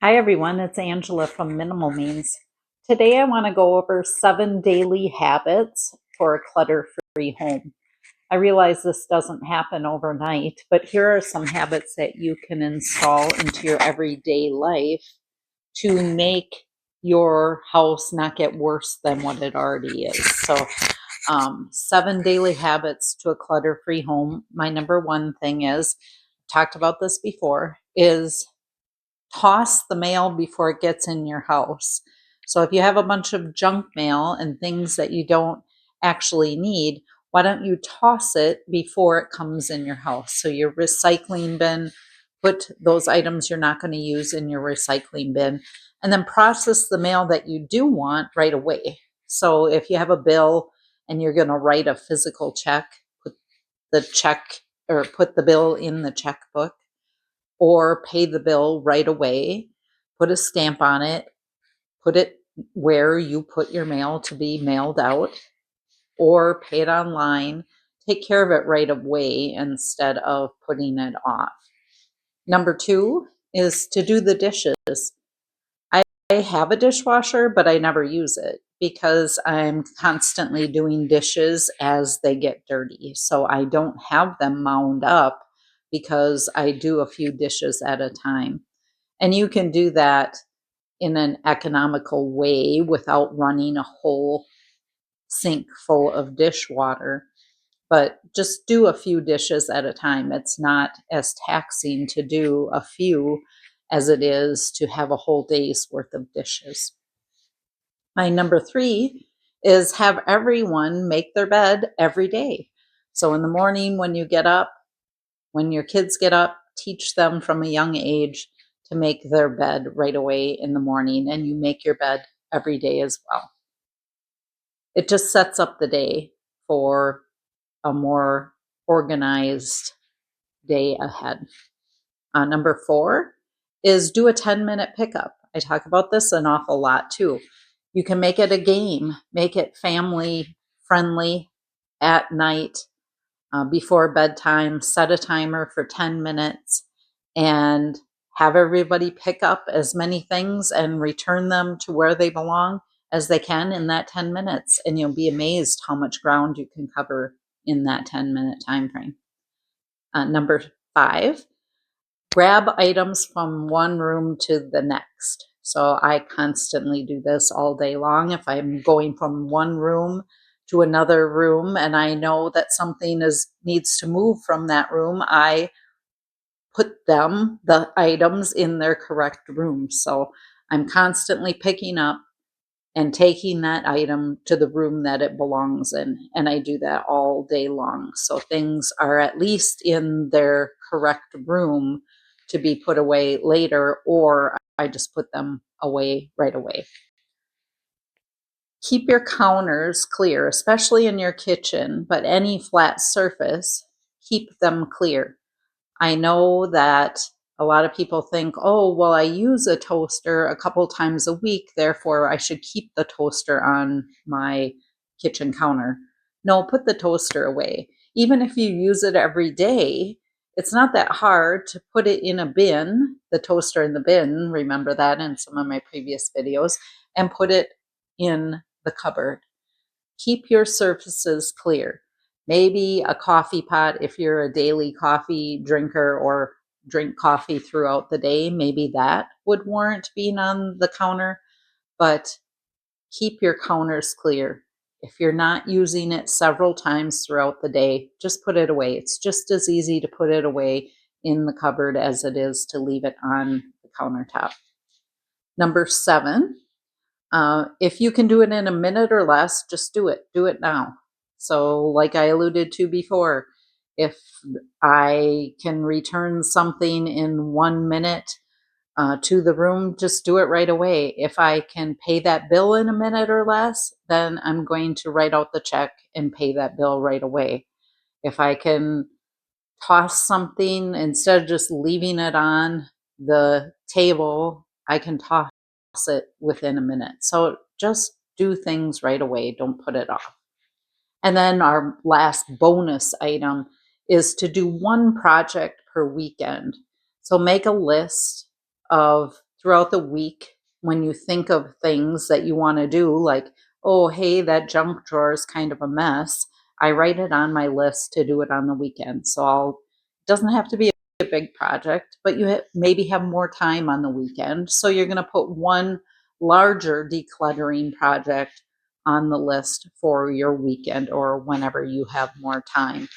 Hi everyone, it's Angela from Minimal Means. Today I want to go over 7 daily habits for a clutter-free home. I realize this doesn't happen overnight, but here are some habits that you can install into your everyday life to make your house not get worse than what it already is. So 7 daily habits to a clutter-free home. My number one thing is, talked about this before, is toss the mail before it gets in your house. So if you have a bunch of junk mail and things that you don't actually need, why don't you toss it before it comes in your house? So your recycling bin, put those items you're not going to use in your recycling bin, and then process the mail that you do want right away. So if you have a bill and you're going to write a physical check, put the check or put the bill in the checkbook, or pay the bill right away, put a stamp on it, put it where you put your mail to be mailed out, or pay it online. Take care of it right away instead of putting it off. Number 2 is to do the dishes. I have a dishwasher, but I never use it because I'm constantly doing dishes as they get dirty. So I don't have them mound up because I do a few dishes at a time. And you can do that in an economical way without running a whole sink full of dishwater. But just do a few dishes at a time. It's not as taxing to do a few as it is to have a whole day's worth of dishes. My number 3 is have everyone make their bed every day. So in the morning when you get up, when your kids get up, teach them from a young age to make their bed right away in the morning, and you make your bed every day as well. It just sets up the day for a more organized day ahead. Number 4 is do a 10-minute pickup. I talk about this an awful lot too. You can make it a game, make it family friendly at night. Before bedtime, set a timer for 10 minutes and have everybody pick up as many things and return them to where they belong as they can in that 10 minutes. And you'll be amazed how much ground you can cover in that 10-minute time frame. Number 5, grab items from one room to the next. So I constantly do this all day long. If I'm going from one room to another room and I know that something needs to move from that room, I put the items in their correct room. So I'm constantly picking up and taking that item to the room that it belongs in. And I do that all day long. So things are at least in their correct room to be put away later, or I just put them away right away. Keep your counters clear, especially in your kitchen, but any flat surface, keep them clear. I know that a lot of people think, oh, well, I use a toaster a couple times a week, therefore I should keep the toaster on my kitchen counter. No, put the toaster away. Even if you use it every day, it's not that hard to put it in a bin, the toaster in the bin, remember that in some of my previous videos, and put it in the cupboard. Keep your surfaces clear. Maybe a coffee pot, if you're a daily coffee drinker or drink coffee throughout the day, maybe that would warrant being on the counter, but keep your counters clear. If you're not using it several times throughout the day, just put it away. It's just as easy to put it away in the cupboard as it is to leave it on the countertop. Number 7, if you can do it in a minute or less, just do it. Do it now. So like I alluded to before, if I can return something in 1 minute to the room, just do it right away. If I can pay that bill in a minute or less, then I'm going to write out the check and pay that bill right away. If I can toss something instead of just leaving it on the table, I can toss it within a minute. So just do things right away. Don't put it off. And then our last bonus item is to do one project per weekend. So make a list of throughout the week, when you think of things that you want to do, like, oh, hey, that junk drawer is kind of a mess, I write it on my list to do it on the weekend. So it doesn't have to be a big project, but you maybe have more time on the weekend. So you're going to put one larger decluttering project on the list for your weekend or whenever you have more time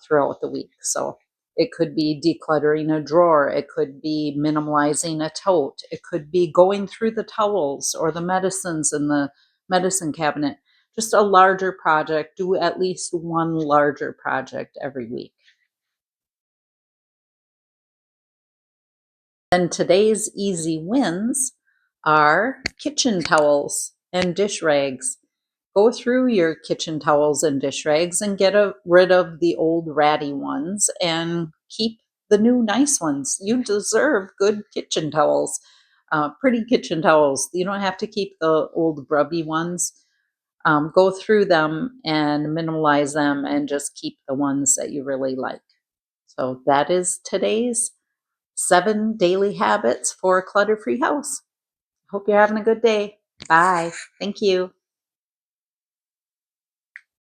throughout the week. So it could be decluttering a drawer, it could be minimalizing a tote, it could be going through the towels or the medicines in the medicine cabinet. Just a larger project. Do at least one larger project every week. And today's easy wins are kitchen towels and dish rags. Go through your kitchen towels and dish rags and get rid of the old ratty ones and keep the new nice ones. You deserve good kitchen towels, pretty kitchen towels. You don't have to keep the old grubby ones. Go through them and minimalize them and just keep the ones that you really like. So that is today's 7 daily habits for a clutter-free house. Hope you're having a good day. Bye. Thank you.